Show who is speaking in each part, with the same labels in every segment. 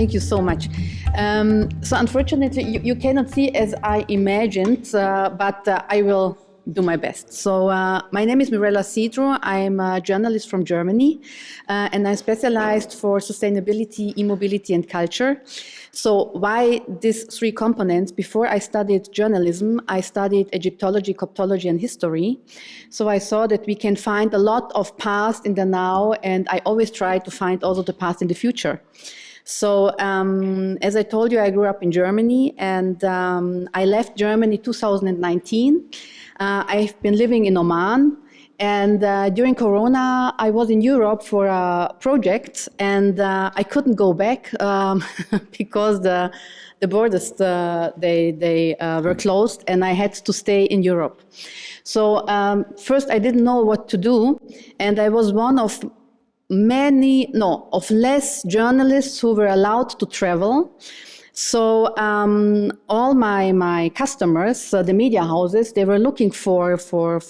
Speaker 1: Thank you so much. So unfortunately, you cannot see as I imagined, but I will do my best. So my name is Mirella Sidro. I'm a journalist from Germany, and I'm specialized for sustainability, e-mobility, and culture. So why these three components? Before I studied journalism, I studied Egyptology, Coptology, and history. So I saw that we can find a lot of past in the now, and I always try to find also the past in the future. So as I told you, I grew up in Germany, and I left Germany 2019. I've been living in Oman, and during Corona, I was in Europe for a project, and I couldn't go back because the borders they were closed, and I had to stay in Europe. So first, I didn't know what to do, and I was one of less journalists who were allowed to travel. So all my customers, the media houses, they were looking for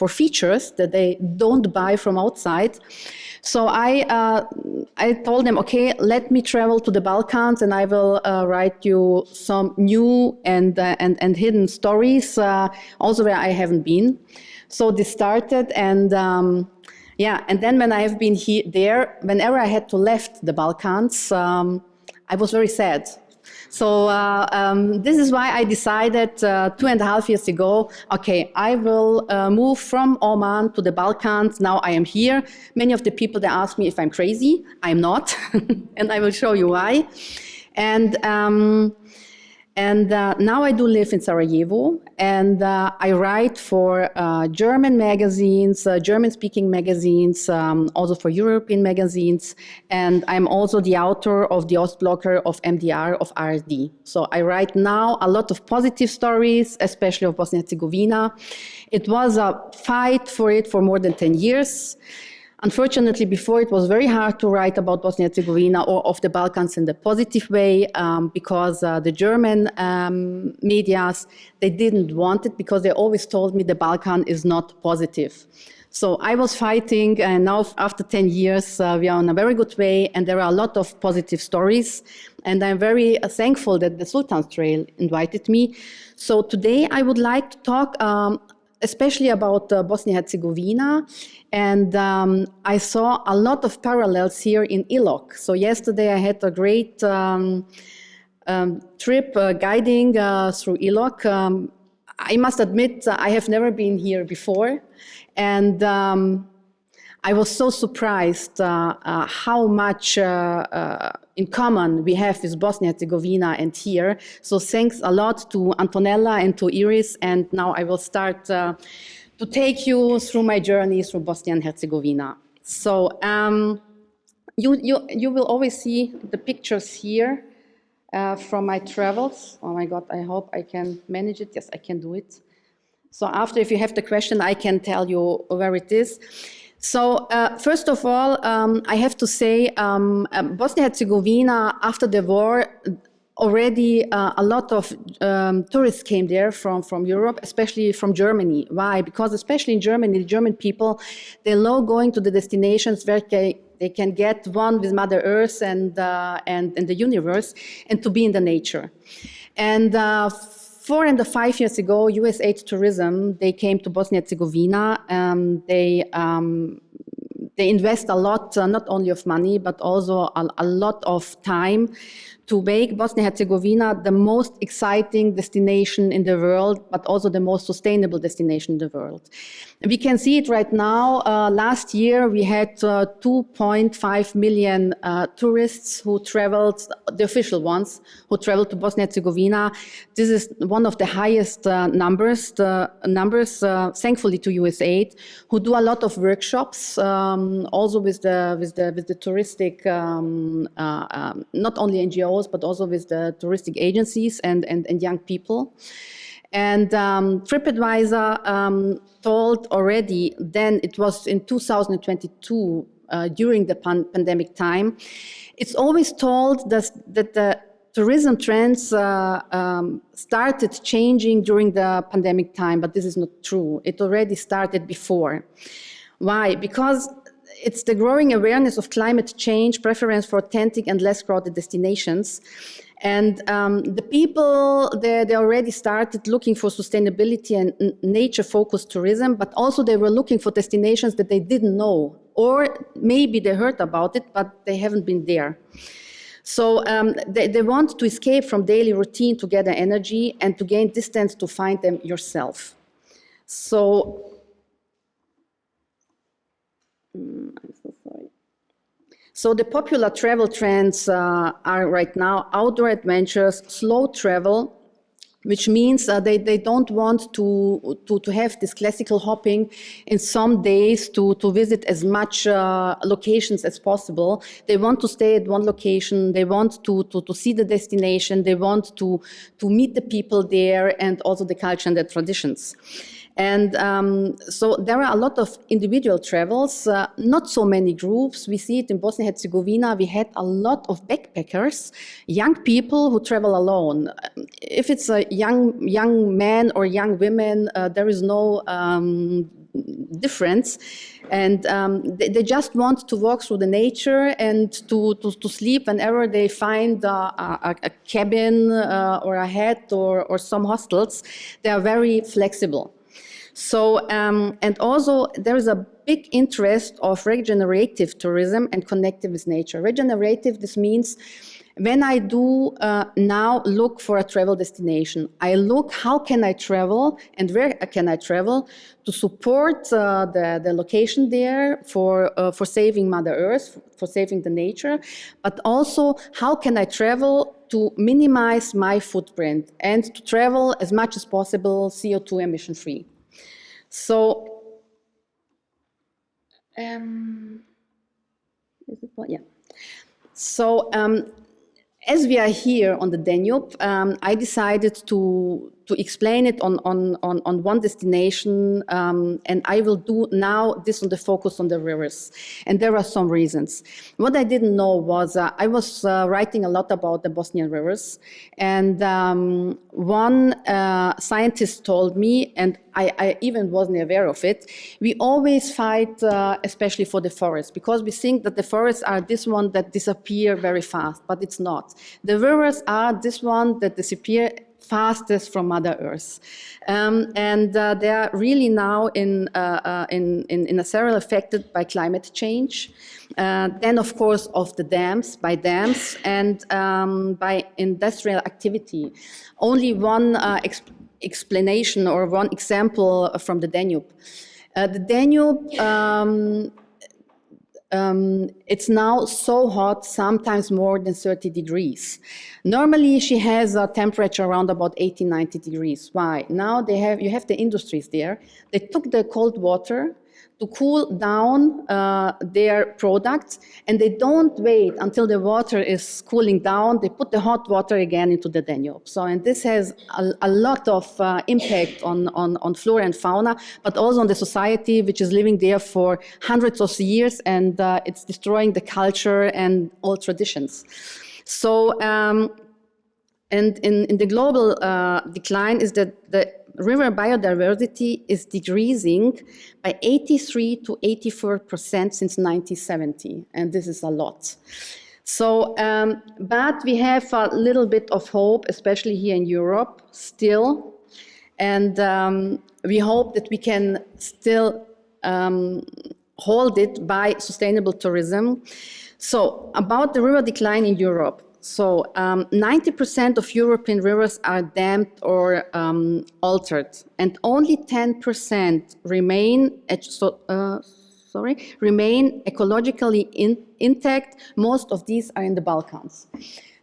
Speaker 1: features that they don't buy from outside. So I told them, okay, let me travel to the Balkans, and I will write you some new and hidden stories, also where I haven't been. So this started, and and then when I have been there, whenever I had to left the Balkans, I was very sad. So this is why I decided 2.5 years ago, okay, I will move from Oman to the Balkans. Now I am here. Many of the people, they ask me if I'm crazy. I'm not, and I will show you why. And now I do live in Sarajevo, and I write for German magazines, German-speaking magazines, also for European magazines, and I'm also the author of the Ostblocker of MDR of RSD. So I write now a lot of positive stories, especially of Bosnia-Herzegovina. It was a fight for it for more than 10 years. Unfortunately, before it was very hard to write about Bosnia-Herzegovina or of the Balkans in the positive way because the German medias, they didn't want it because they always told me the Balkan is not positive. So I was fighting, and now after 10 years, we are on a very good way, and there are a lot of positive stories. And I'm very thankful that the Sultans Trail invited me. So today I would like to talk especially about Bosnia-Herzegovina. And I saw a lot of parallels here in Ilok. So yesterday I had a great trip guiding through Ilok. I must admit, I have never been here before. And I was so surprised how much in common we have with Bosnia-Herzegovina and here. So thanks a lot to Antonella and to Iris. And now I will start to take you through my journey through Bosnia and Herzegovina. So you will always see the pictures here from my travels. Oh my God, I hope I can manage it. Yes, I can do it. So after, if you have the question, I can tell you where it is. So first of all, I have to say Bosnia-Herzegovina, after the war, already a lot of tourists came there from Europe, especially from Germany. Why? Because especially in Germany, the German people, they love going to the destinations where they can get one with Mother Earth and the universe, and to be in the nature. And 4 and 5 years ago, USAID Tourism, they came to Bosnia-Herzegovina. They invest a lot, not only of money, but also a lot of time to make Bosnia-Herzegovina the most exciting destination in the world, but also the most sustainable destination in the world. And we can see it right now. Last year, we had 2.5 million tourists who traveled, the official ones, who traveled to Bosnia-Herzegovina. This is one of the highest numbers, thankfully to USAID, who do a lot of workshops, also with the touristic, not only NGOs, but also with the touristic agencies and young people. And TripAdvisor told already then, it was in 2022, during the pandemic time, it's always told that the tourism trends started changing during the pandemic time, but this is not true. It already started before. Why? Because it's the growing awareness of climate change, preference for authentic and less crowded destinations. And the people, they already started looking for sustainability and nature-focused tourism, but also they were looking for destinations that they didn't know, or maybe they heard about it, but they haven't been there. So they want to escape from daily routine to gather energy and to gain distance to find them yourself. So, I'm so sorry. So the popular travel trends are right now outdoor adventures, slow travel, which means they don't want to have this classical hopping in some days to visit as much locations as possible. They want to stay at one location, they want to see the destination, they want to meet the people there and also the culture and the traditions. And so there are a lot of individual travels, not so many groups. We see it in Bosnia-Herzegovina. We had a lot of backpackers, young people who travel alone. If it's a young man or young women, there is no difference. And they just want to walk through the nature and to sleep whenever they find a cabin or a hut or some hostels. They are very flexible. So, and also there is a big interest of regenerative tourism and connected with nature. Regenerative, this means when I do now look for a travel destination, I look how can I travel and where can I travel to support the location there for saving Mother Earth, for saving the nature, but also how can I travel to minimize my footprint and to travel as much as possible CO2 emission free. So, yeah. So, as we are here on the Danube, I decided to explain it on one destination, and I will do now this on the focus on the rivers. And there are some reasons. What I didn't know was I was writing a lot about the Bosnian rivers, and one scientist told me, and I even wasn't aware of it, we always fight, especially for the forests, because we think that the forests are this one that disappear very fast, but it's not. The rivers are this one that disappear fastest from Mother Earth. And they are really now in a several affected by climate change. Then, of course, of the dams, by dams, and by industrial activity. Only one explanation or one example from the Danube. The Danube, it's now so hot, sometimes more than 30 degrees. Normally, she has a temperature around about 80, 90 degrees. Why? Now you have the industries there. They took the cold water to cool down their products, and they don't wait until the water is cooling down. They put the hot water again into the Danube. So, and this has a lot of impact on flora and fauna, but also on the society, which is living there for hundreds of years, and it's destroying the culture and all traditions. So, and in the global decline is that the river biodiversity is decreasing by 83 to 84% since 1970, and this is a lot. So, but we have a little bit of hope, especially here in Europe, still, and we hope that we can still hold it by sustainable tourism. So, about the river decline in Europe. So 90% of European rivers are dammed or altered, and only 10% remain ecologically intact. Most of these are in the Balkans.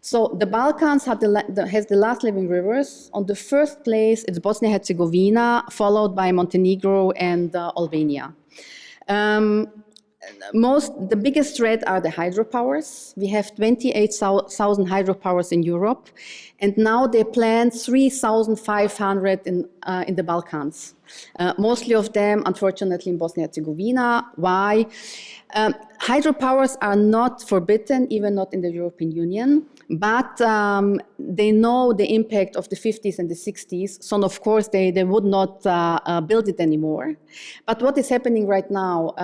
Speaker 1: So the Balkans has the last living rivers. On the first place, it's Bosnia-Herzegovina, followed by Montenegro and Albania. The biggest threat are the hydropowers. We have 28,000 hydropowers in Europe, and now they plan 3,500 in the Balkans. Mostly of them, unfortunately, in Bosnia-Herzegovina. Why? hydropowers are not forbidden, even not in the European Union, but they know the impact of the 50s and the 60s, so of course they would not build it anymore. But what is happening right now,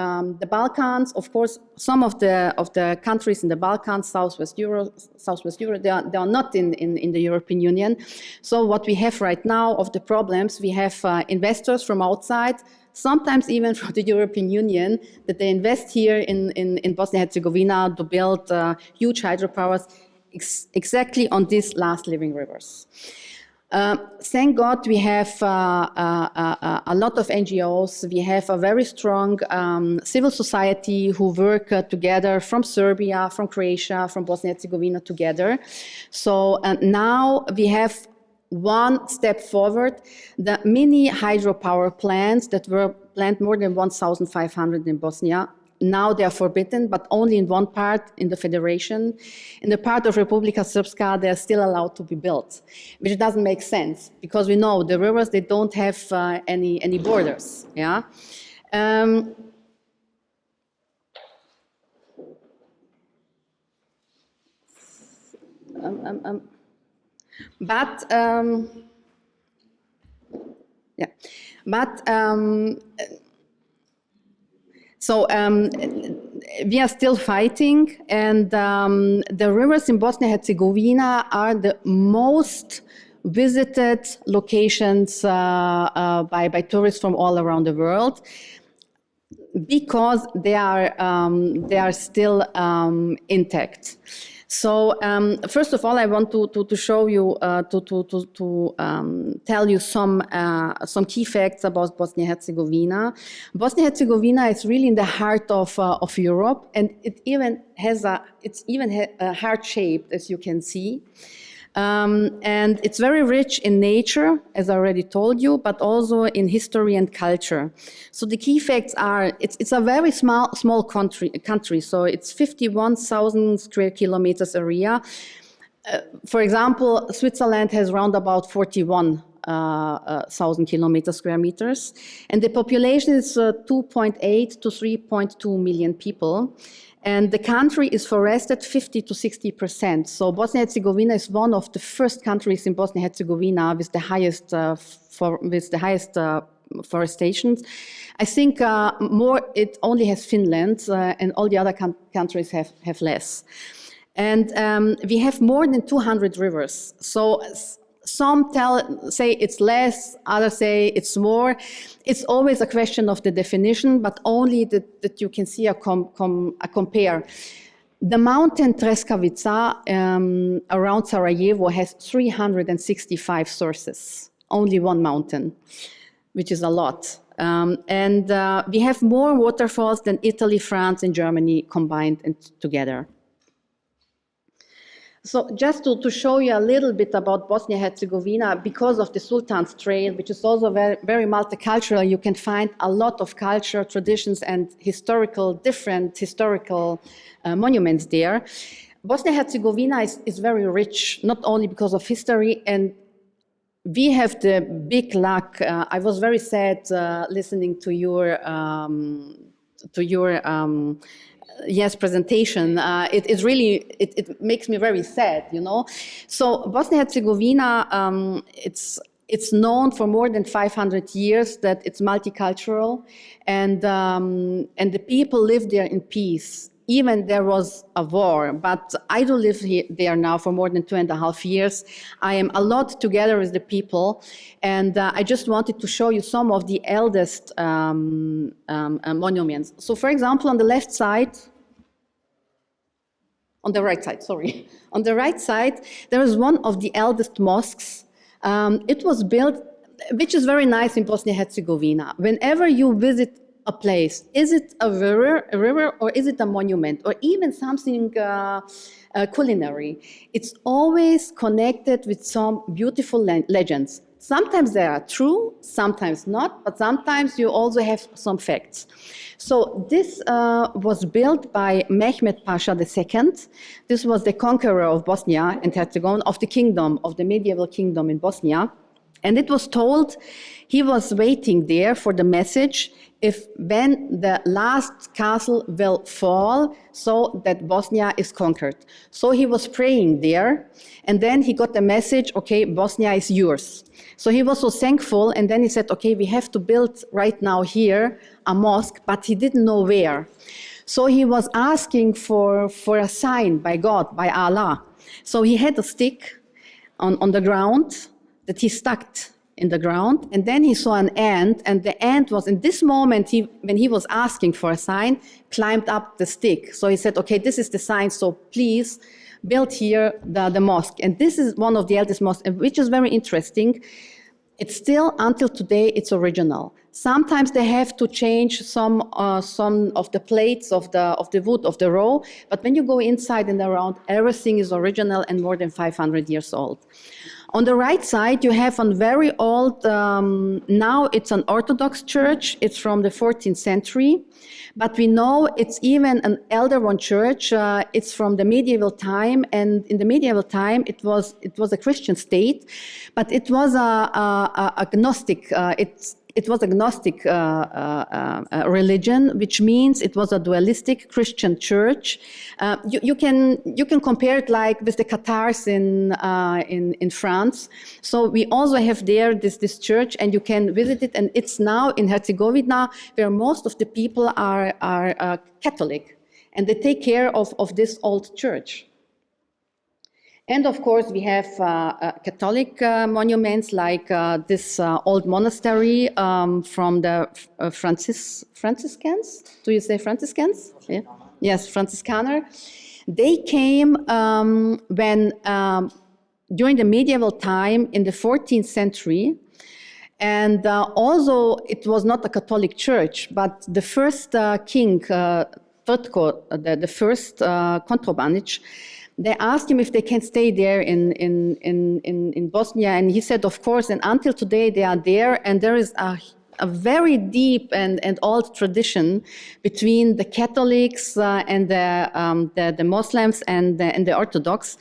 Speaker 1: the Balkans, of course, some of the countries in the Balkans, Southwest Europe, they are not in the European Union. So what we have right now of the problems, we have investors from outside, sometimes even from the European Union, that they invest here in Bosnia-Herzegovina to build huge hydropowers exactly on these last living rivers. Thank God we have a lot of NGOs. We have a very strong civil society who work together from Serbia, from Croatia, from Bosnia-Herzegovina together. So now we have one step forward. The mini hydropower plants that were planned more than 1,500 in Bosnia, now they are forbidden, but only in one part in the federation. In the part of Republika Srpska, they are still allowed to be built, which doesn't make sense because we know the rivers, they don't have any borders. Yeah. So we are still fighting, and the rivers in Bosnia-Herzegovina are the most visited locations by tourists from all around the world, because they are still intact. So first of all, I want to show you, tell you some key facts about Bosnia-Herzegovina. Bosnia-Herzegovina is really in the heart of Europe, and it even has a heart shape, as you can see. And it's very rich in nature, as I already told you, but also in history and culture. So the key facts are, it's a very small country, so it's 51,000 square kilometers area. For example, Switzerland has round about 41,000 square meters, and the population is 2.8 to 3.2 million people. And the country is forested 50 to 60%. So Bosnia-Herzegovina is one of the first countries in Bosnia-Herzegovina with the highest forestation. I think more it only has Finland, and all the other countries have less. And we have more than 200 rivers. So some say it's less, others say it's more. It's always a question of the definition, but only that you can see a compare. The mountain Treskavica around Sarajevo has 365 sources, only one mountain, which is a lot. And we have more waterfalls than Italy, France, and Germany combined and together. So just to show you a little bit about Bosnia-Herzegovina, because of the Sultans Trail, which is also very, very multicultural, you can find a lot of culture, traditions, and different historical monuments there. Bosnia-Herzegovina is very rich, not only because of history, and we have the big luck. I was very sad listening to your presentation. It makes me very sad, you know. So Bosnia-Herzegovina, it's known for more than 500 years that it's multicultural, and the people live there in peace. Even there was a war, but I do live there now for more than 2.5 years. I am a lot together with the people, and I just wanted to show you some of the eldest monuments. So, for example, on the right side, on the right side, there is one of the eldest mosques. It was built, which is very nice in Bosnia-Herzegovina. Whenever you visit a place, is it a river, or is it a monument, or even something culinary? It's always connected with some beautiful legends. Sometimes they are true, sometimes not, but sometimes you also have some facts. So this was built by Mehmed Pasha II. This was the conqueror of Bosnia and Herzegovina, of the medieval kingdom in Bosnia. And it was told he was waiting there for the message if when the last castle will fall, so that Bosnia is conquered. So he was praying there, and then he got the message, okay, Bosnia is yours. So he was so thankful, and then he said, okay, we have to build right now here a mosque, but he didn't know where. So he was asking for a sign by God, by Allah. So he had a stick on the ground that he stuck in the ground, and then he saw an ant, and the ant was, in this moment, when he was asking for a sign, climbed up the stick. So he said, okay, this is the sign, so please build here the mosque. And this is one of the eldest mosques, which is very interesting. It's still, until today, it's original. Sometimes they have to change some of the plates of the wood of the row, but when you go inside and around, everything is original and more than 500 years old. On the right side, you have a very old, now it's an Orthodox church. It's from the 14th century, but we know it's even an elder one church. It's from the medieval time, and in the medieval time, it was a Christian state, but it was a Gnostic. It was a Gnostic religion, which means it was a dualistic Christian church. You can compare it like with the Catars in France. So we also have there this church, and you can visit it. And it's now in Herzegovina, where most of the people are Catholic, and they take care of this old church. And of course, we have Catholic monuments like this old monastery from the Franciscans. Do you say Franciscans? Yeah. Yes, Franciscaner. They came when during the medieval time in the 14th century, and also it was not a Catholic church, but the first king, Tvrtko, the first Kontrobanic, they asked him if they can stay there in Bosnia, and he said, of course, and until today they are there, and there is a very deep and old tradition between the Catholics and the Muslims and the Orthodox.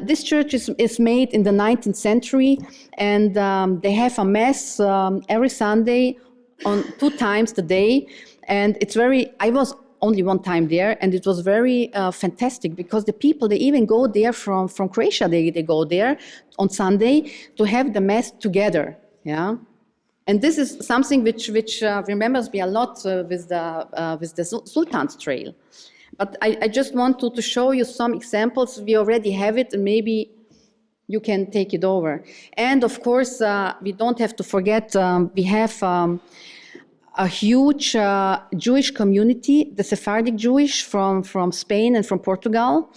Speaker 1: This church is made in the 19th century, and they have a mass every Sunday on 2 times a day, and it's I was only one time there, and it was very fantastic, because the people, they even go there from Croatia, they go there on Sunday to have the mass together, yeah. And this is something which remembers me a lot with the Sultans Trail. But I just want to show you some examples. We already have it, and maybe you can take it over. And of course, we don't have to forget, we have a huge Jewish community, the Sephardic Jewish from Spain and from Portugal.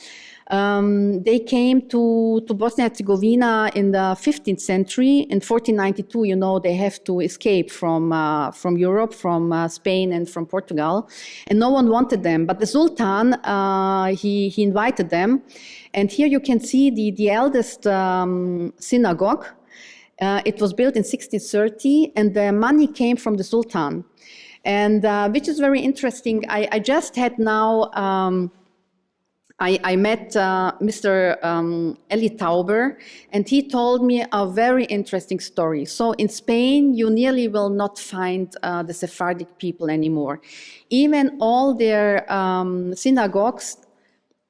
Speaker 1: They came to Bosnia-Herzegovina in the 15th century. In 1492, you know, they have to escape from Europe, from Spain and from Portugal. And no one wanted them. But the Sultan, he invited them. And here you can see the eldest synagogue. It was built in 1630, and the money came from the Sultan, and which is very interesting. I just had now, I met Mr. Eli Tauber, and he told me a very interesting story. So in Spain, you nearly will not find the Sephardic people anymore. Even all their synagogues,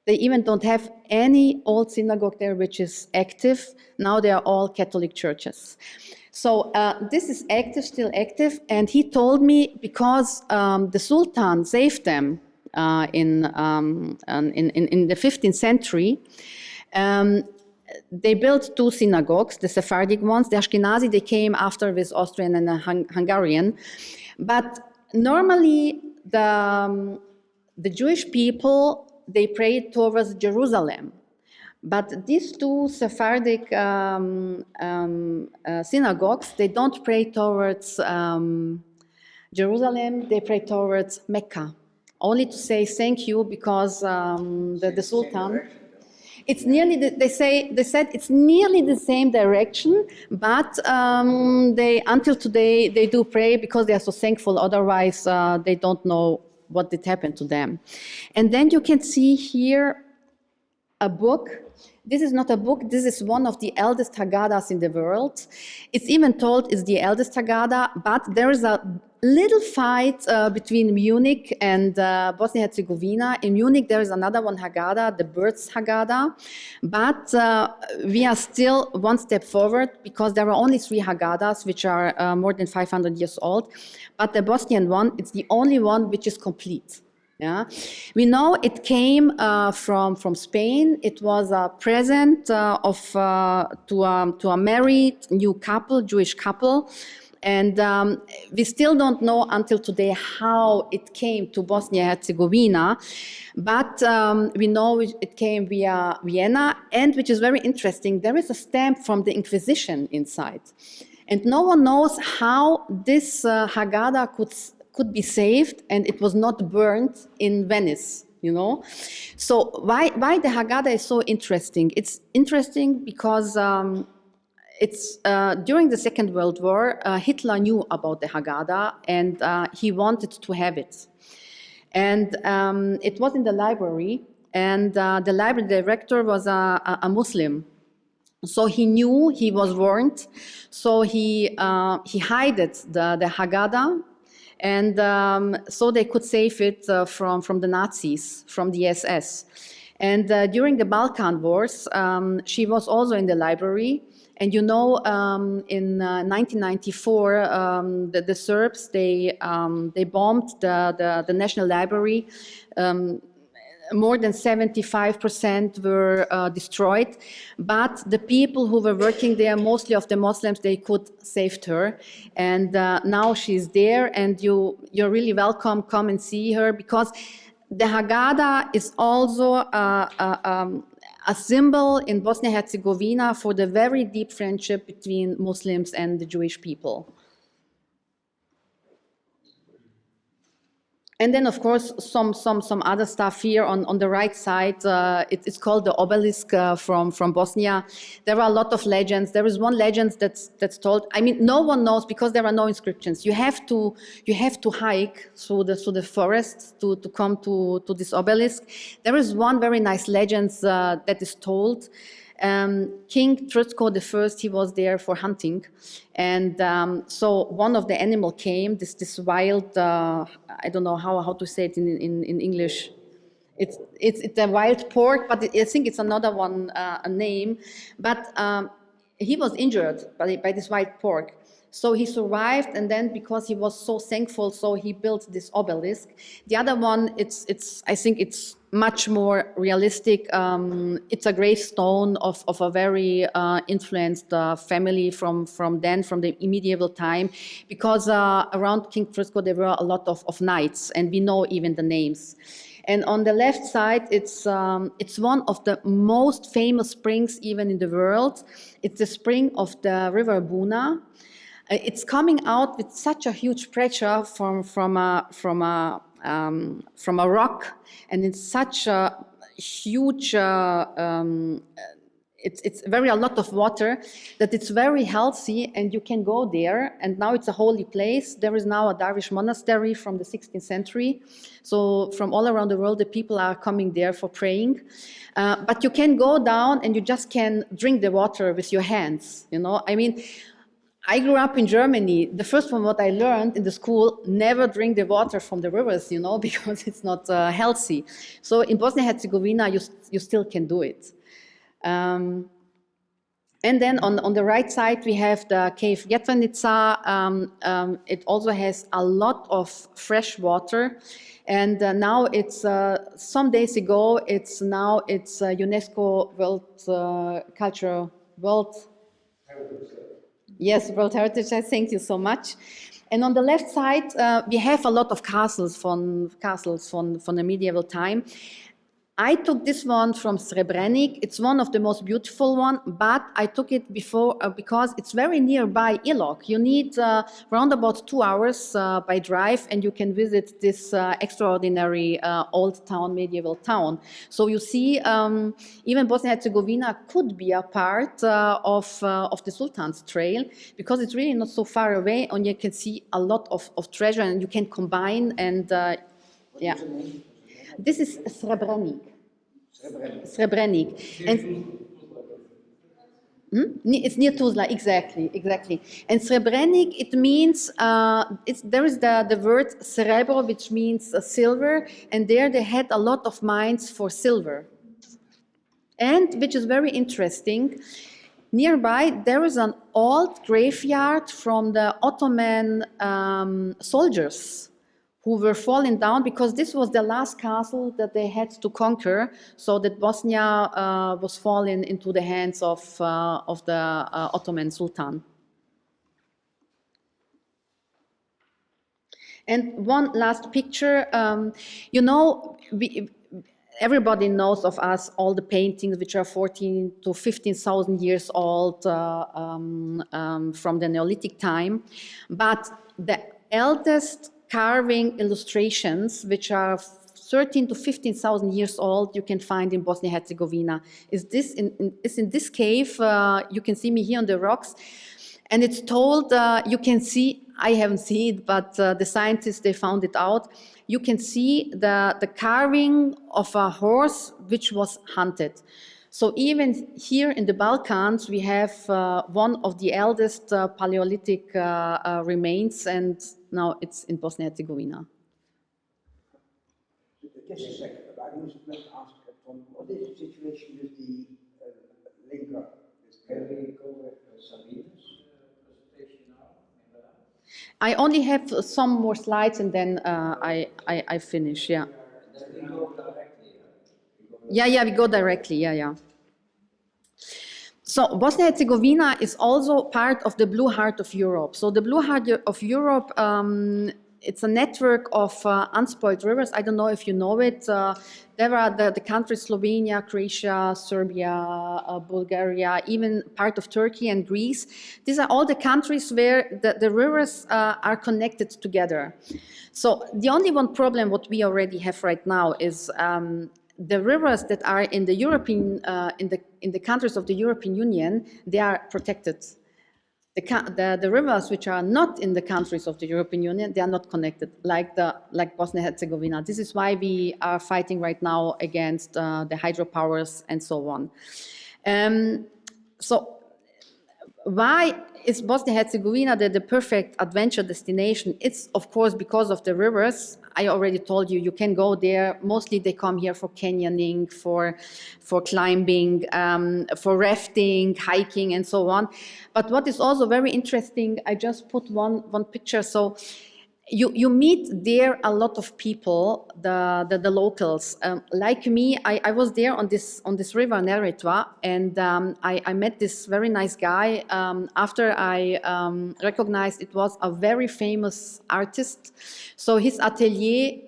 Speaker 1: they even don't have any old synagogue there which is active. Now they are all Catholic churches. So this is active, still active. And he told me because the Sultan saved them in the 15th century, they built 2 synagogues, the Sephardic ones. The Ashkenazi, they came after with Austrian and Hungarian. But normally the Jewish people, they prayed towards Jerusalem. But these 2 Sephardic synagogues, they don't pray towards Jerusalem, they pray towards Mecca. Only to say thank you, because the Sultan, it's nearly, they said it's nearly the same direction, but until today, they do pray because they are so thankful. Otherwise, they don't know what did happen to them. And then you can see here a book. This is not a book. This is one of the eldest Haggadahs in the world. It's even told it's the eldest Haggadah, but there is a little fight between Munich and Bosnia-Herzegovina. In Munich, there is another one Haggadah, the Birds Haggadah, but we are still one step forward because there are only 3 Haggadahs which are more than 500 years old, but the Bosnian one, it's the only one which is complete. Yeah, we know it came from Spain. It was a present to a married new couple, Jewish couple, and we still don't know until today how it came to Bosnia-Herzegovina, but we know it came via Vienna, and which is very interesting, there is a stamp from the Inquisition inside, and no one knows how this Haggadah could be saved, and it was not burned in Venice, you know. So why the Haggadah is so interesting? It's interesting because it's during the Second World War, Hitler knew about the Haggadah, and he wanted to have it. And it was in the library, and the library director was a Muslim. So he knew, he was warned, so he hid the Haggadah, and so they could save it from the Nazis, from the SS. And during the Balkan Wars, she was also in the library. And you know, in 1994, the Serbs, they bombed the National Library. More than 75% were destroyed, but the people who were working there, mostly of the Muslims, they could save her, and now she's there, and you're really welcome. Come and see her, because the Haggadah is also a symbol in Bosnia-Herzegovina for the very deep friendship between Muslims and the Jewish people. And then, of course, some other stuff here on the right side. It's called the obelisk from Bosnia. There are a lot of legends. There is one legend that's told. I mean, no one knows because there are no inscriptions. You have to hike through the forest to come to this obelisk. There is one very nice legend that is told. King Trutko I, he was there for hunting, and so one of the animal came, this wild, I don't know how to say it in English. It's a wild pork, but I think it's another one, a name. But he was injured by this wild pork. So he survived, and then because he was so thankful, so he built this obelisk. The other one, I think it's much more realistic. It's a gravestone of a very influenced family from the medieval time, because around King Trutko there were a lot of knights, and we know even the names. And on the left side, it's one of the most famous springs even in the world. It's the spring of the river Buna. It's coming out with such a huge pressure from a rock, and it's such a huge. It's very a lot of water, that it's very healthy, and you can go there. And now it's a holy place. There is now a Darwish monastery from the 16th century. So from all around the world, the people are coming there for praying. But you can go down, and you just can drink the water with your hands. You know, I mean. I grew up in Germany. The first one, what I learned in the school, never drink the water from the rivers, you know, because it's not healthy. So in Bosnia-Herzegovina, you still can do it. And then on the right side, we have the cave Jetvanica. It also has a lot of fresh water. And now it's, some days ago, it's UNESCO World Heritage. Thank you so much. And on the left side, we have a lot of castles from the medieval time. I took this one from Srebrenik. It's one of the most beautiful one, but I took it before because it's very nearby Ilok. You need around about 2 hours by drive, and you can visit this extraordinary old town, medieval town. So you see, even Bosnia-Herzegovina could be a part of the Sultans Trail, because it's really not so far away, and you can see a lot of treasure, and you can combine and yeah. This is Srebrenik. Srebrenik. And it's near Tuzla, exactly. And Srebrenik, it means, there is the word cerebro, which means silver, and there they had a lot of mines for silver. And, which is very interesting, nearby there is an old graveyard from the Ottoman soldiers who were falling down, because this was the last castle that they had to conquer, so that Bosnia was falling into the hands of the Ottoman Sultan. And one last picture, you know, everybody knows of us all the paintings which are 14 to 15,000 years old from the Neolithic time, but the eldest carving illustrations, which are 13 to 15,000 years old, you can find in Bosnia-Herzegovina. Is in this cave. You can see me here on the rocks, and it's told, you can see, I haven't seen it, but the scientists, they found it out. You can see the carving of a horse which was hunted. So even here in the Balkans, we have one of the eldest Paleolithic remains, and now it's in Bosnia-Herzegovina.
Speaker 2: Just a second, I was going to ask, what is the situation with the link up? Can we go with Sabine's presentation now?
Speaker 1: I only have some more slides, and then I finish, yeah.
Speaker 2: Then we go directly.
Speaker 1: Yeah, we go directly, yeah. So Bosnia-Herzegovina is also part of the Blue Heart of Europe. So the Blue Heart of Europe, it's a network of unspoiled rivers. I don't know if you know it. There are the countries Slovenia, Croatia, Serbia, Bulgaria, even part of Turkey and Greece. These are all the countries where the rivers are connected together. So the only one problem what we already have right now is the rivers that are in the European, in the countries of the European Union, they are protected. The rivers which are not in the countries of the European Union, they are not connected, like Bosnia-Herzegovina. This is why we are fighting right now against the hydropowers and so on. So why is Bosnia-Herzegovina the perfect adventure destination? It's, of course, because of the rivers. I already told you, you can go there. Mostly they come here for canyoning, for climbing, for rafting, hiking, and so on. But what is also very interesting, I just put one picture. So you meet there a lot of people, the locals. Like me, I was there on this river Neretva, and I met this very nice guy. After I recognized it was a very famous artist. So his atelier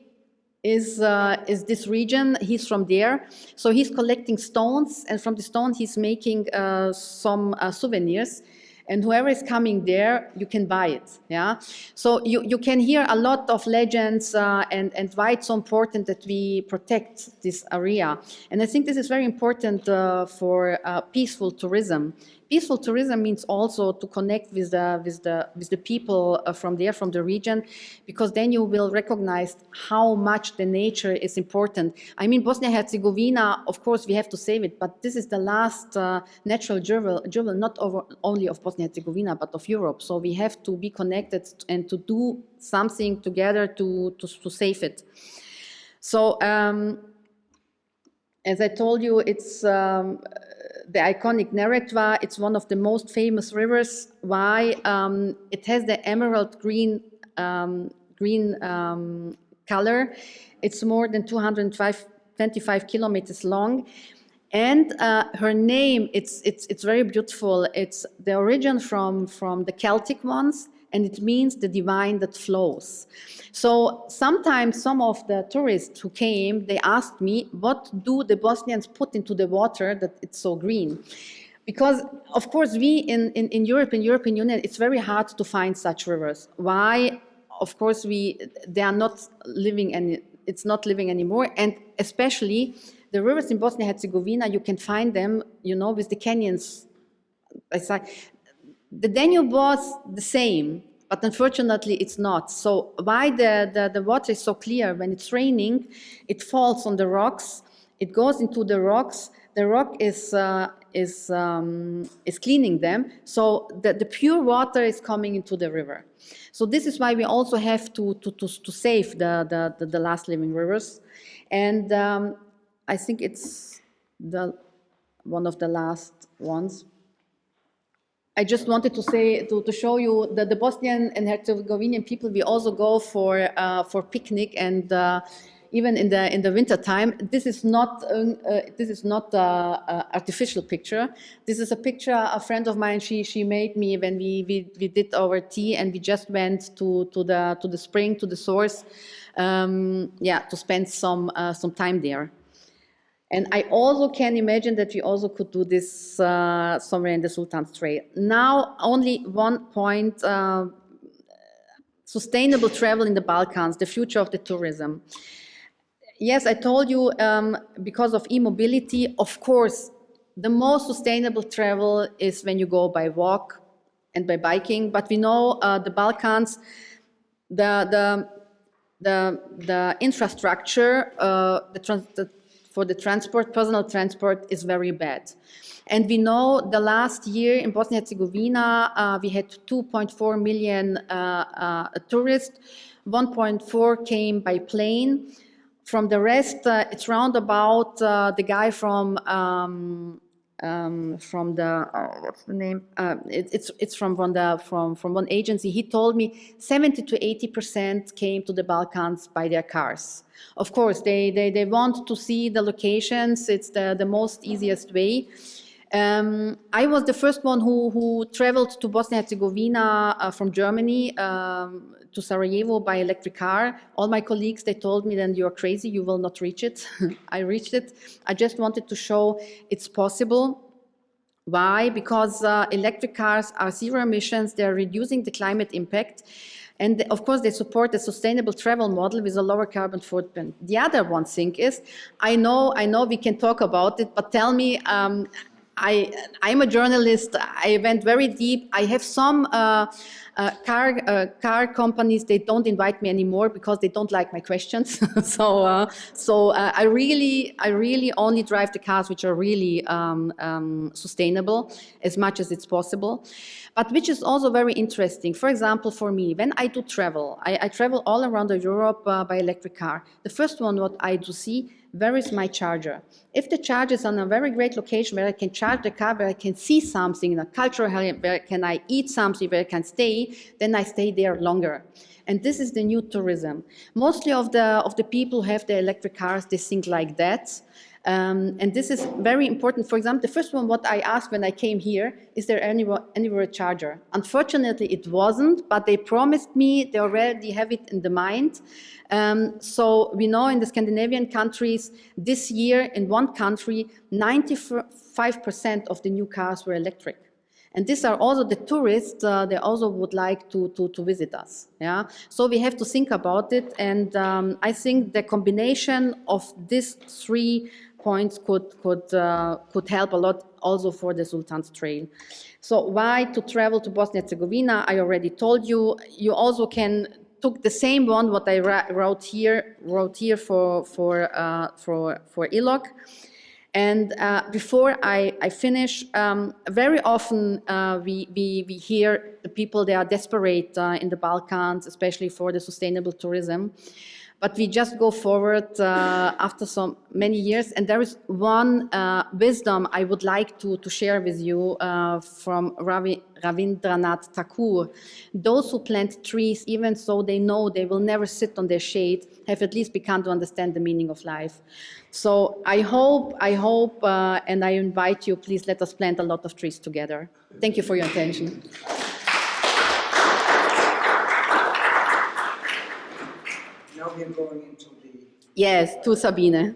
Speaker 1: is this region. He's from there. So he's collecting stones, and from the stone he's making some souvenirs. And whoever is coming there, you can buy it, yeah? So you can hear a lot of legends and why it's so important that we protect this area. And I think this is very important for peaceful tourism. Peaceful tourism means also to connect with the people from there, from the region, because then you will recognize how much the nature is important. I mean, Bosnia-Herzegovina, of course, we have to save it, but this is the last natural jewel not only of Bosnia-Herzegovina, but of Europe. So we have to be connected and to do something together to save it. So, as I told you, it's the iconic Neretva. It's one of the most famous rivers. Why? It has the emerald green color. It's more than 225 kilometers long. And her name, it's very beautiful. It's the origin from the Celtic ones, and it means the divine that flows. So sometimes some of the tourists who came, they asked me, what do the Bosnians put into the water that it's so green? Because, of course, we in Europe, in European Union, it's very hard to find such rivers. Why? Of course, they are not living, and it's not living anymore. And especially the rivers in Bosnia-Herzegovina, you can find them, you know, with the canyons. The Danube was the same, but unfortunately it's not. So why the water is so clear? When it's raining, it falls on the rocks, It goes into the rocks. The rock is cleaning them, so the pure water is coming into the river. So this is why we also have to save the last living rivers, and I think it's one of the last ones. I just wanted to say to show you that the Bosnian and Herzegovinian people, we also go for picnic, and even in the winter time. This is not artificial picture. This is a picture a friend of mine she made me when we did our tea, and we just went to the spring, to the source, to spend some time there. And I also can imagine that we also could do this somewhere in the Sultans Trail. Now, only one point, sustainable travel in the Balkans, the future of the tourism. Yes, I told you, because of e-mobility, of course, the most sustainable travel is when you go by walk and by biking, but we know the Balkans, the infrastructure, for the transport, personal transport, is very bad. And we know the last year in Bosnia and Herzegovina, we had 2.4 million tourists, 1.4 came by plane. From the rest, it's round about the guy from the what's the name? It's from one agency. He told me 70 to 80% came to the Balkans by their cars. Of course, they want to see the locations. It's the most easiest way. I was the first one who traveled to Bosnia and Herzegovina from Germany to Sarajevo by electric car. All my colleagues, they told me, then you're crazy, you will not reach it. I reached it. I just wanted to show it's possible. Why? Because electric cars are zero emissions, they're reducing the climate impact, and of course they support a sustainable travel model with a lower carbon footprint. The other one thing is, I know we can talk about it, but tell me, I'm a journalist. I went very deep. I have some car companies. They don't invite me anymore because they don't like my questions. so I really only drive the cars which are really sustainable as much as it's possible. But which is also very interesting. For example, for me, when I do travel, I travel all around Europe by electric car. The first one, what I do see, where is my charger? If the charger is on a very great location where I can charge the car, where I can see something in a cultural area, where can I eat something, where I can stay, then I stay there longer. And this is the new tourism. Mostly of the people who have the electric cars, they think like that. And this is very important. For example, the first one, what I asked when I came here, is there anywhere a charger? Unfortunately, it wasn't, but they promised me, they already have it in the mind. So we know in the Scandinavian countries, this year in one country, 95% of the new cars were electric. And these are also the tourists, they also would like to visit us. Yeah? So we have to think about it, and I think the combination of these 3 points could help a lot also for the Sultans Trail. So why to travel to Bosnia and Herzegovina? I already told you. You also can took the same one what I wrote here for Ilok. And before I finish, very often we hear the people, they are desperate in the Balkans, especially for the sustainable tourism. But we just go forward after so many years. And there is one wisdom I would like to share with you from Rabindranath Tagore. Those who plant trees, even so they know they will never sit on their shade, have at least begun to understand the meaning of life. So I hope, and I invite you, please let us plant a lot of trees together. Thank you for your attention.
Speaker 2: Now we are going into the...
Speaker 1: Yes, to Sabine.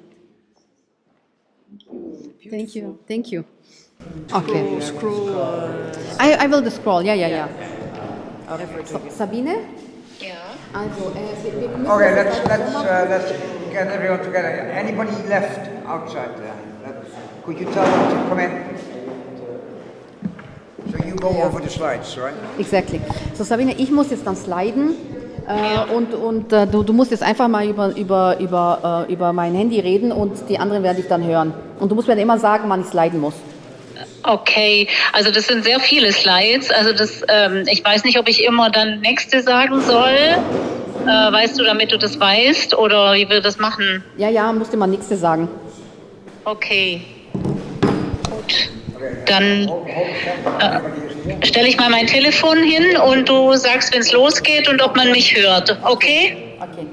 Speaker 1: Thank you. Okay.
Speaker 3: Scroll.
Speaker 1: I will just scroll, yeah. So, Sabine?
Speaker 4: Ja.
Speaker 1: Also,
Speaker 2: Okay, let's get everyone together. Anybody left outside there? Could you tell them to come in? So you go over the slides, right?
Speaker 1: Exactly. So Sabine, ich muss jetzt dann sliden. Du musst jetzt einfach mal über mein Handy reden und die anderen werde ich dann hören. Und du musst mir dann immer sagen, wann ich sliden muss.
Speaker 3: Okay, also das sind sehr viele Slides. Also ich weiß nicht, ob ich immer dann nächste sagen soll. Weißt du, damit du das weißt, oder wie wir das machen?
Speaker 1: Ja, musst du mal nächste sagen.
Speaker 3: Okay, gut. Dann stelle ich mal mein Telefon hin und du sagst, wenn es losgeht und ob man mich hört. Okay?
Speaker 1: Okay.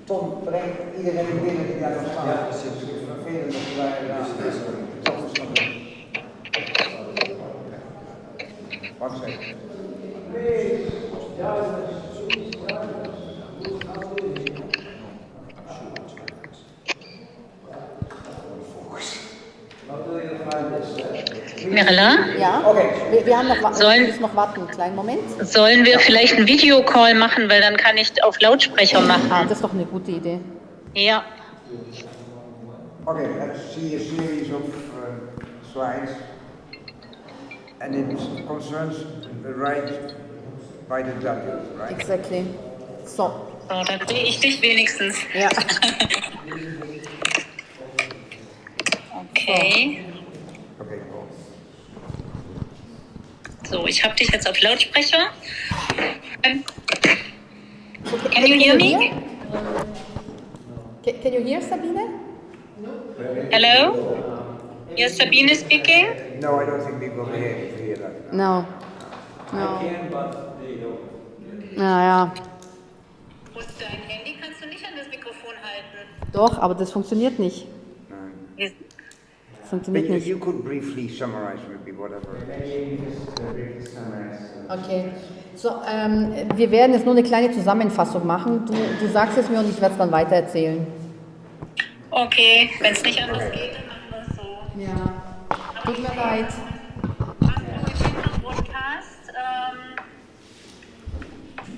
Speaker 2: Tom, breng iedereen binnen die daar nog staat. Ja, het is vervelend dat wij wacht even.
Speaker 3: Mirella?
Speaker 1: Ja? Okay. Wir haben noch, müssen noch warten, einen kleinen Moment.
Speaker 3: Sollen wir vielleicht einen Videocall machen, weil dann kann ich auf Lautsprecher machen.
Speaker 1: Ah, das ist doch eine gute Idee.
Speaker 3: Ja.
Speaker 2: Okay, let's see a series of slides. And it concerns the right by the Danube, right?
Speaker 1: Exactly. So,
Speaker 3: dann sehe ich dich wenigstens.
Speaker 1: Ja.
Speaker 3: Okay.
Speaker 2: Okay, cool.
Speaker 3: So, ich habe dich jetzt auf Lautsprecher. Can
Speaker 1: Can
Speaker 3: you hear me?
Speaker 1: Can you hear Sabine?
Speaker 3: Hello? Yes, Sabine speaking.
Speaker 2: No, I don't think we will be able to hear that.
Speaker 1: No. Ja.
Speaker 3: Und dein Handy kannst du nicht an das Mikrofon halten.
Speaker 1: Doch, aber das funktioniert nicht.
Speaker 3: Wie-
Speaker 1: Das funktioniert nicht.
Speaker 2: You could briefly summarize maybe whatever.
Speaker 1: Okay. So, wir werden jetzt nur eine kleine Zusammenfassung machen. Du sagst es mir und ich werde es dann weitererzählen.
Speaker 3: Okay, wenn es nicht anders geht, dann machen wir es so.
Speaker 1: Ja. Tut mir leid.
Speaker 3: Hast du den Broadcast?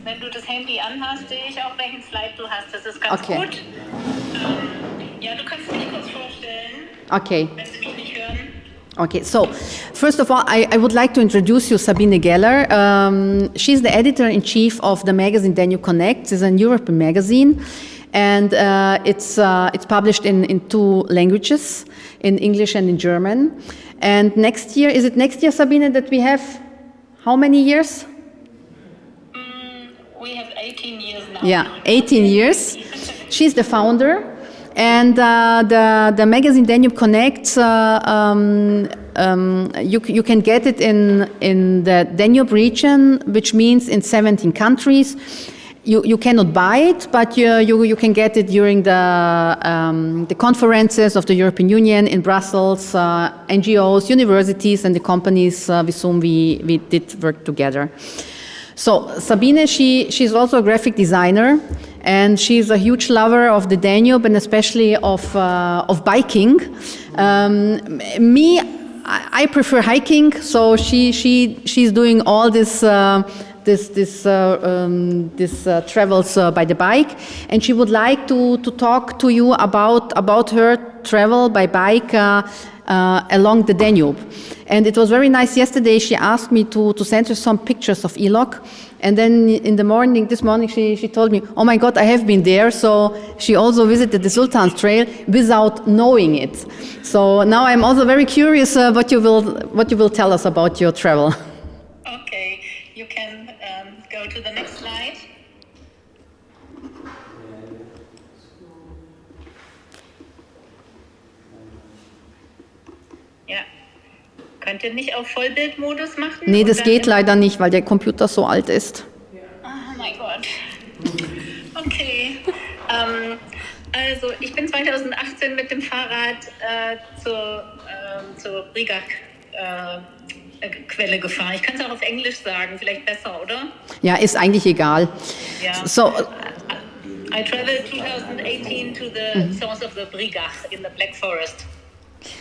Speaker 3: Wenn du das Handy anhast, sehe ich auch, welchen Slide du hast. Das ist ganz
Speaker 1: Okay.
Speaker 3: gut. Ja, du kannst mich kurz vorstellen,
Speaker 1: Okay.
Speaker 3: wenn Sie mich nicht hören.
Speaker 1: Okay, so first of all, I would like to introduce you Sabine Geller. She's the editor-in-chief of the magazine Danube Connect. It's an European magazine, and it's published in two languages, in English and in German. And next year, is it next year, Sabine, that we have how many years?
Speaker 3: We have 18 years now.
Speaker 1: Yeah, 18 years. She's the founder. And the magazine Danube Connect, you can get it in the Danube region, which means in 17 countries. You cannot buy it, but you can get it during the conferences of the European Union in Brussels, NGOs, universities, and the companies with whom we did work together. So Sabine, she's also a graphic designer, and she's a huge lover of the Danube and especially of biking. I prefer hiking, so she's doing all this travels by the bike, and she would like to talk to you about her travel by bike along the Danube. And it was very nice yesterday. She asked me to send her some pictures of Ilok. And then this morning, she told me, oh my God, I have been there. So she also visited the Sultans Trail without knowing it. So now I'm also very curious what you will tell us about your travel.
Speaker 3: Okay, you can go to the next slide. Ja. Könnt ihr nicht auf Vollbildmodus machen?
Speaker 1: Nee, das geht leider nicht, weil der Computer so alt ist.
Speaker 3: Oh mein Gott. Okay. Also, ich bin 2018 mit dem Fahrrad zur Brigach-Quelle gefahren. Ich kann es auch auf Englisch sagen, vielleicht besser, oder?
Speaker 1: Ja, ist eigentlich egal.
Speaker 3: Ja.
Speaker 1: So,
Speaker 3: I traveled 2018 to the source of the Brigach in the Black Forest.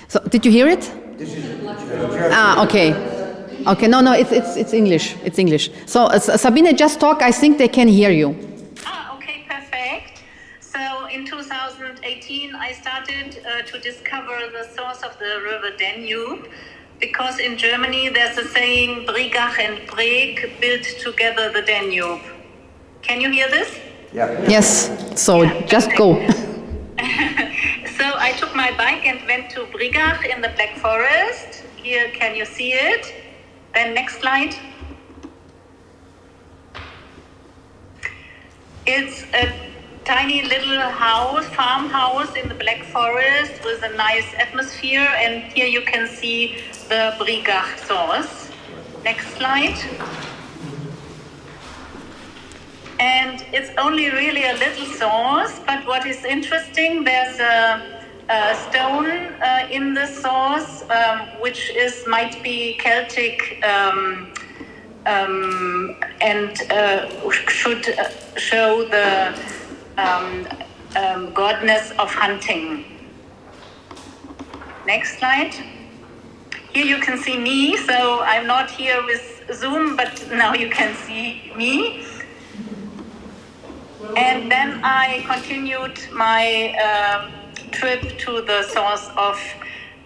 Speaker 1: so did you hear it? Okay. Okay, no, it's English. It's English. So Sabine, just talk. I think they can hear you.
Speaker 3: Okay, perfect. So in 2018, 2018, I started to discover the source of the river Danube, because in Germany there's a saying, Brigach and Breg build together the Danube. Can you hear this?
Speaker 2: Yeah.
Speaker 1: Yes, so just go.
Speaker 3: So I took my bike and went to Brigach in the Black Forest. Here, can you see it? Then next slide. It's a tiny little house, farmhouse in the Black Forest with a nice atmosphere, and here you can see the Brigach source. Next slide. And it's only really a little source, but what is interesting, there's a stone in the source, which might be Celtic and should show the godness of hunting. Next slide. Here you can see me, so I'm not here with Zoom, but now you can see me. And then I continued my trip to the source of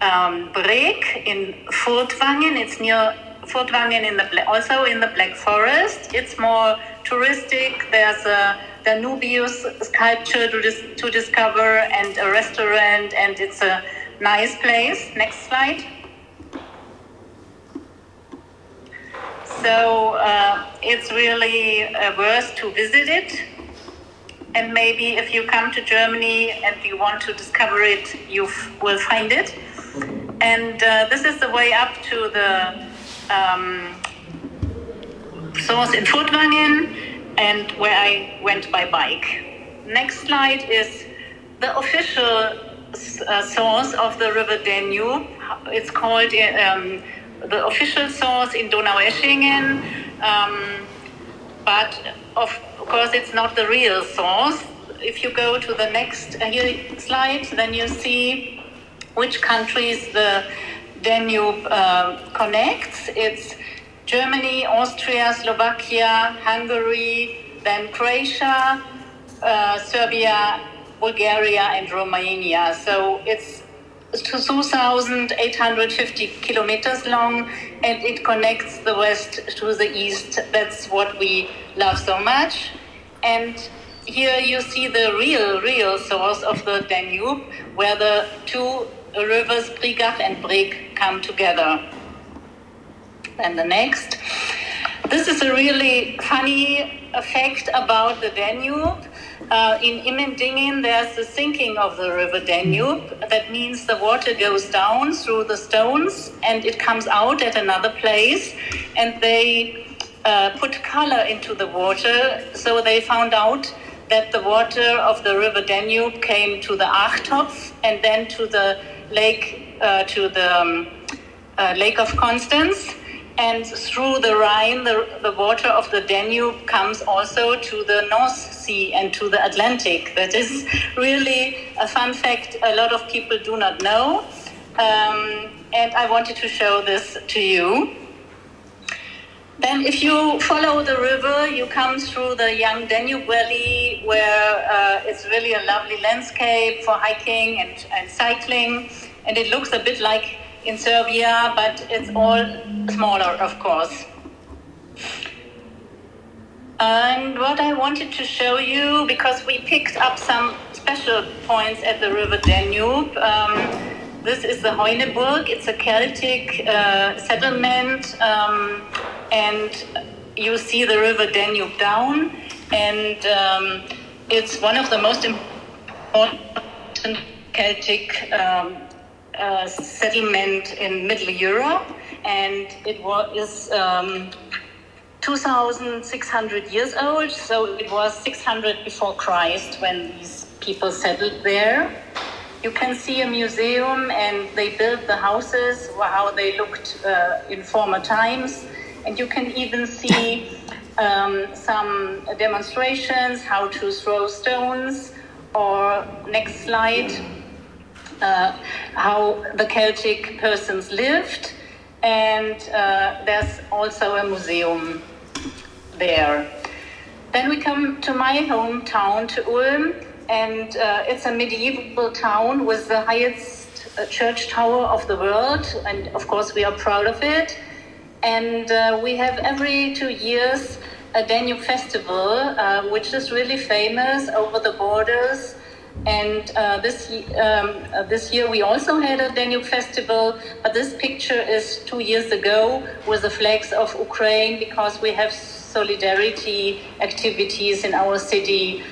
Speaker 3: Breg in Furtwangen. It's near Furtwangen, also in the Black Forest. It's more touristic. There's a Danube sculpture to discover and a restaurant, and it's a nice place. Next slide. So it's really worth to visit it. And maybe if you come to Germany and you want to discover it, you will find it. And this is the way up to the source in Furtwangen, and where I went by bike. Next slide is the official source of the river Danube. It's called the official source in Donaueschingen, but of course it's not the real source. If you go to the next slide, then you see which countries the Danube connects. It's Germany, Austria, Slovakia, Hungary, then Croatia, Serbia, Bulgaria, and Romania. So it's 2,850 kilometers long, and it connects the west to the east. That's what we love so much. And here you see the real source of the Danube, where the two rivers Brigach and Breg come together. And the next. This is a really funny fact about the Danube. In Immendingen, there's the sinking of the river Danube. That means the water goes down through the stones and it comes out at another place. And they put color into the water. So they found out that the water of the river Danube came to the Achtopf and then to the lake, Lake of Constance. And through the Rhine, the water of the Danube comes also to the North Sea and to the Atlantic. That is really a fun fact a lot of people do not know. And I wanted to show this to you. Then if you follow the river, you come through the young Danube Valley, where it's really a lovely landscape for hiking and cycling. And it looks a bit like in Serbia, but it's all smaller, of course. And what I wanted to show you, because we picked up some special points at the river Danube, this is the Heuneburg. It's a Celtic settlement, and you see the river Danube down, and it's one of the most important Celtic settlement in Middle Europe, and it is 2,600 years old, so it was 600 before Christ when these people settled there. You can see a museum, and they built the houses, how they looked in former times, and you can even see some demonstrations, how to throw stones, or next slide, how the Celtic persons lived, and there's also a museum there. Then we come to my hometown, to Ulm, and it's a medieval town with the highest church tower of the world, and of course we are proud of it. And we have every 2 years a Danube festival, which is really famous over the borders. And this year we also had a Danube festival, but this picture is 2 years ago with the flags of Ukraine, because we have solidarity activities in our city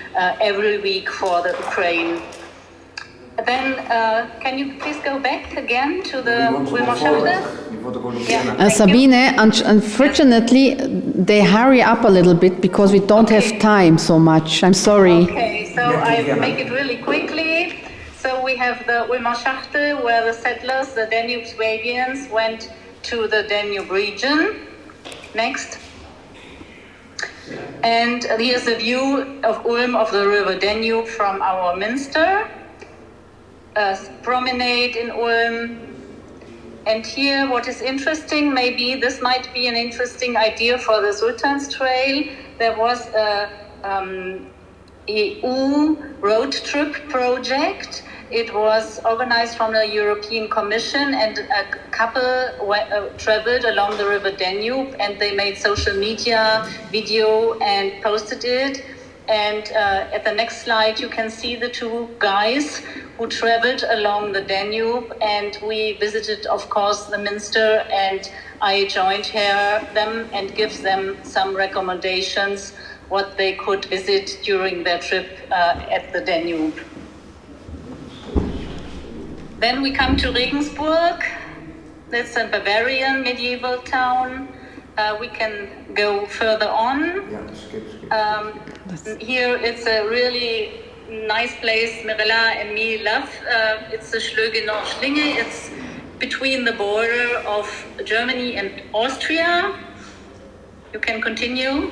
Speaker 3: every week for the Ukraine. Then, can you please go back again to the
Speaker 1: Sabine, unfortunately, they hurry up a little bit because we don't have time so much. I'm sorry.
Speaker 3: Okay, so I make it really quickly. So we have the Ulmer where the settlers, the Danube Swabians, went to the Danube region. Next. And here's a view of Ulm, of the river Danube from our Minster. Promenade in Ulm. And here, what is interesting, maybe this might be an interesting idea for the Sultans Trail. There was a EU road trip project. It was organized from the European Commission, and a couple traveled along the river Danube, and they made social media video and posted it. And at the next slide, you can see the two guys who traveled along the Danube, and we visited, of course, the Minster, and I joined them and give them some recommendations what they could visit during their trip at the Danube. Then we come to Regensburg. That's a Bavarian medieval town. We can go further on. Here it's a really nice place Mirella and me love. It's the Schlögener Schlinge. It's between the border of Germany and Austria. You can continue.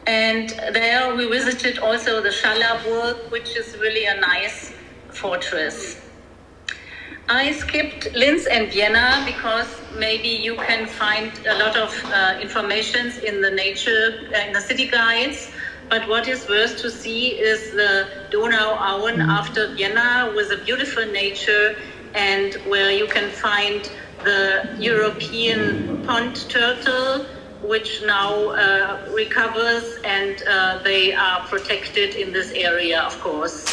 Speaker 3: And there we visited also the Schallerburg, which is really a nice fortress. I skipped Linz and Vienna because maybe you can find a lot of information in the in the city guides. But what is worth to see is the Donauauen after Vienna, with a beautiful nature, and where you can find the European pond turtle, which now recovers, and they are protected in this area, of course.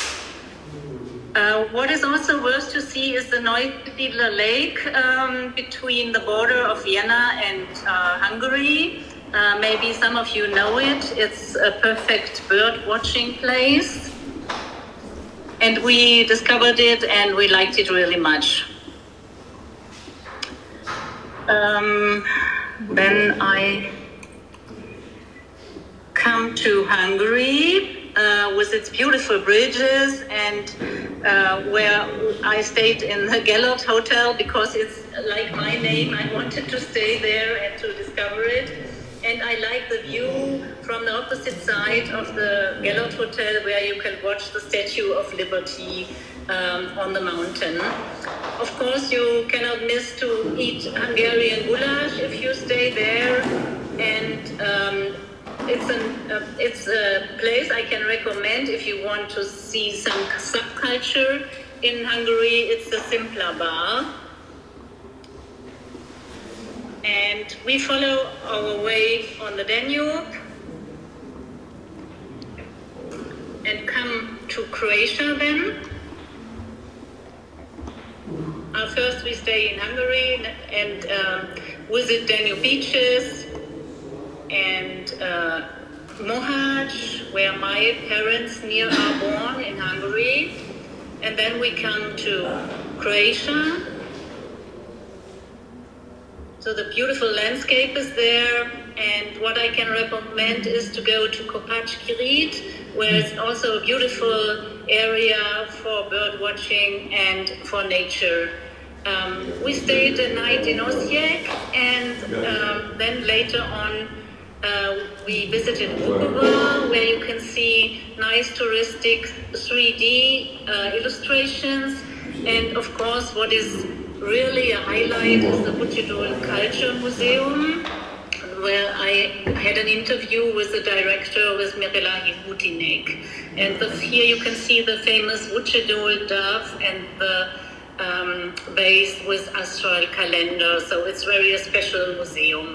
Speaker 3: What is also worth to see is the Neusiedler Lake between the border of Vienna and Hungary. Maybe some of you know it. It's a perfect bird watching place. And we discovered it and we liked it really much. Then I come to Hungary. With its beautiful bridges, and where I stayed in the Geller Hotel because it's like my name. I wanted to stay there and to discover it. And I like the view from the opposite side of the Geller Hotel, where you can watch the Statue of Liberty on the mountain. Of course, you cannot miss to eat Hungarian goulash if you stay there. And it's a place I can recommend if you want to see some subculture in Hungary. It's the Simpler Bar. And we follow our way on the Danube and come to Croatia then. First we stay in Hungary and visit Danube beaches, and Mohács, where my parents are born in Hungary. And then we come to Croatia. So the beautiful landscape is there, and what I can recommend is to go to Kopač Kirit, where it's also a beautiful area for bird watching and for nature. We stayed a night in Osijek, and then later on we visited Vukovar, where you can see nice touristic 3D illustrations. And of course, what is really a highlight is the Bucedol Culture Museum, where I had an interview with the director, with Mirella Sidro. And here you can see the famous Vucedol dove and the vase with astral calendar. So it's really a special museum.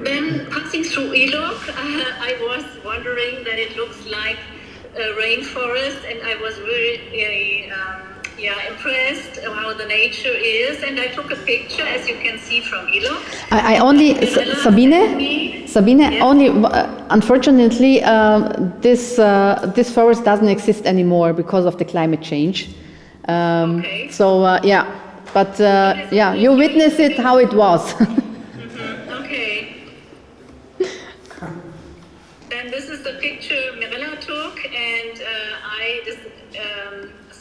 Speaker 3: Then passing through Ilok, I was wondering that it looks like a rainforest, and I was really impressed how the nature is. And I took a picture, as you can see, from Ilok.
Speaker 1: I only, Sabine, yes. Only, unfortunately, this forest doesn't exist anymore because of the climate change.
Speaker 3: Okay.
Speaker 1: So, but you witness it how it was.
Speaker 3: Okay. Then this is the picture Mirella took, and I just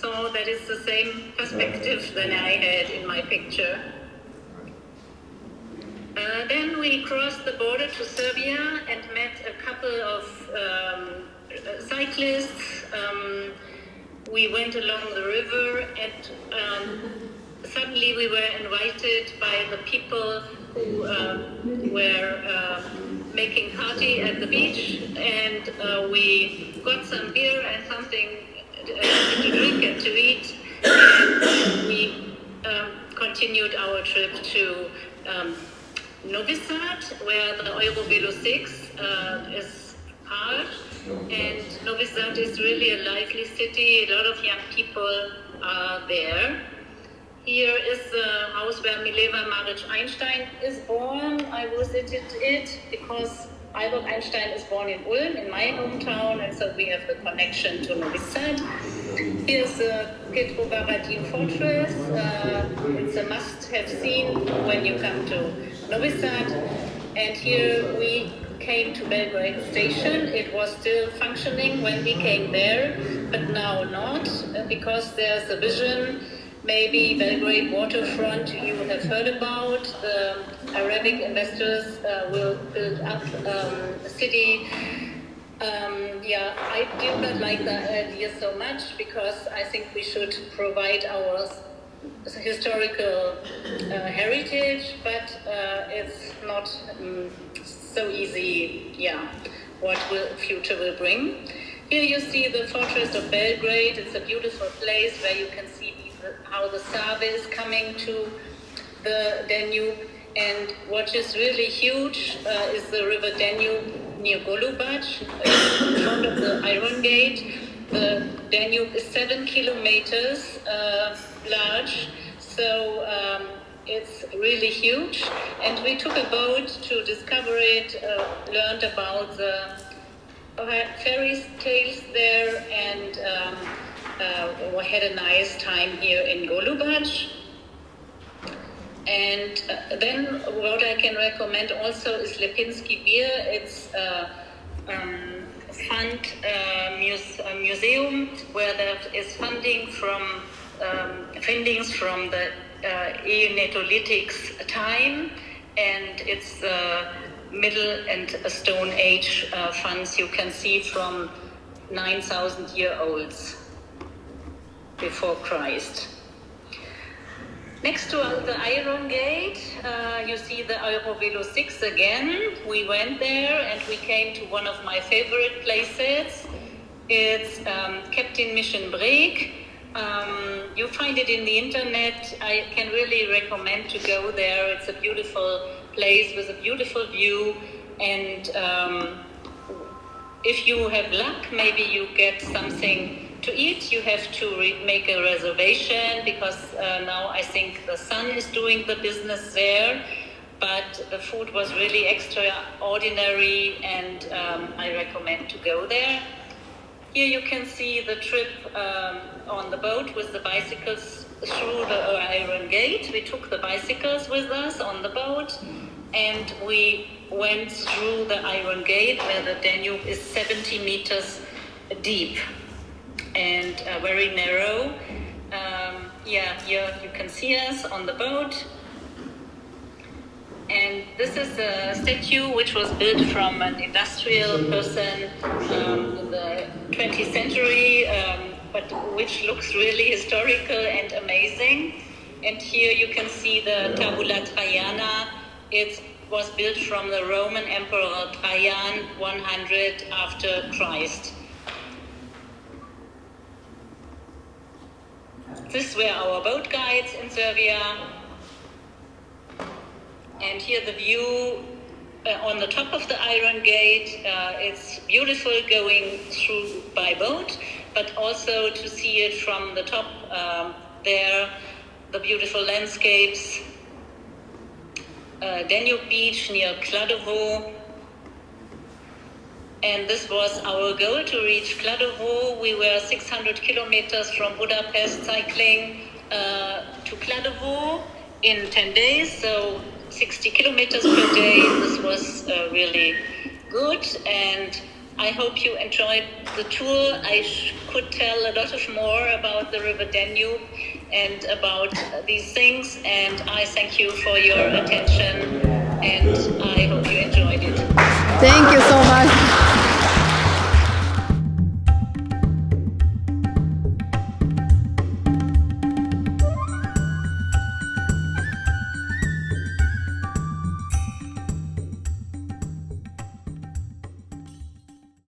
Speaker 3: saw that it's the same perspective than I had in my picture. Then we crossed the border to Serbia and met a couple of cyclists. We went along the river, and suddenly we were invited by the people who were making party at the beach, and we got some beer and something to drink and to eat, and we continued our trip to Novi Sad, where the Eurovelo 6 is parked. And Novi Sad is really a lively city. A lot of young people are there. Here is the house where Mileva Maric Einstein is born. I visited it because Albert Einstein is born in Ulm, in my hometown, and so we have the connection to Novi Sad. Here's the Petrovaradin Fortress. It's a must-have scene when you come to Novi Sad. And here we came to Belgrade Station. It was still functioning when we came there, but now not, because there's a vision. Maybe Belgrade waterfront you have heard about. The Arabic investors will build up a city. I do not like the idea so much, because I think we should provide our historical heritage, but it's not so easy, what future will bring. Here you see the fortress of Belgrade. It's a beautiful place where you can see how the Save is coming to the Danube. And what is really huge is the river Danube near Golubac, in front of the Iron Gate. The Danube is 7 kilometers large, so it's really huge. And we took a boat to discover it, learned about the fairy tales there, and we had a nice time here in Golubac. And then what I can recommend also is Lipinski beer. It's a fund museum where there is findings from the Neolithic time, and it's Middle and Stone Age funds you can see from 9,000-year-olds before Christ. Next to the Iron Gate, you see the Eurovelo 6 again. We went there and we came to one of my favorite places. It's Captain Mission Break. You find it in the internet. I can really recommend to go there. It's a beautiful place with a beautiful view. And if you have luck, maybe you get something to eat. You have to make a reservation, because now I think the sun is doing the business there. But the food was really extraordinary, and I recommend to go there. Here you can see the trip on the boat with the bicycles through the Iron Gate. We took the bicycles with us on the boat, and we went through the Iron Gate, where the Danube is 70 meters deep and very narrow. Here you can see us on the boat. And this is a statue which was built from an industrial person in the 20th century, but which looks really historical and amazing. And here you can see the Tabula Traiana. It's was built from the Roman Emperor Trajan 100 after Christ. These were our boat guides in Serbia. And here the view on the top of the Iron Gate. It's beautiful going through by boat, but also to see it from the top there, the beautiful landscapes. Danube Beach near Kladovo. And this was our goal, to reach Kladovo. We were 600 kilometers from Budapest cycling to Kladovo in 10 days, so 60 kilometers per day. This was really good, and I hope you enjoyed the tour. I could tell a lot of more about the River Danube and about these things, and I thank you for your attention, and I hope you enjoyed it.
Speaker 1: Thank you so much.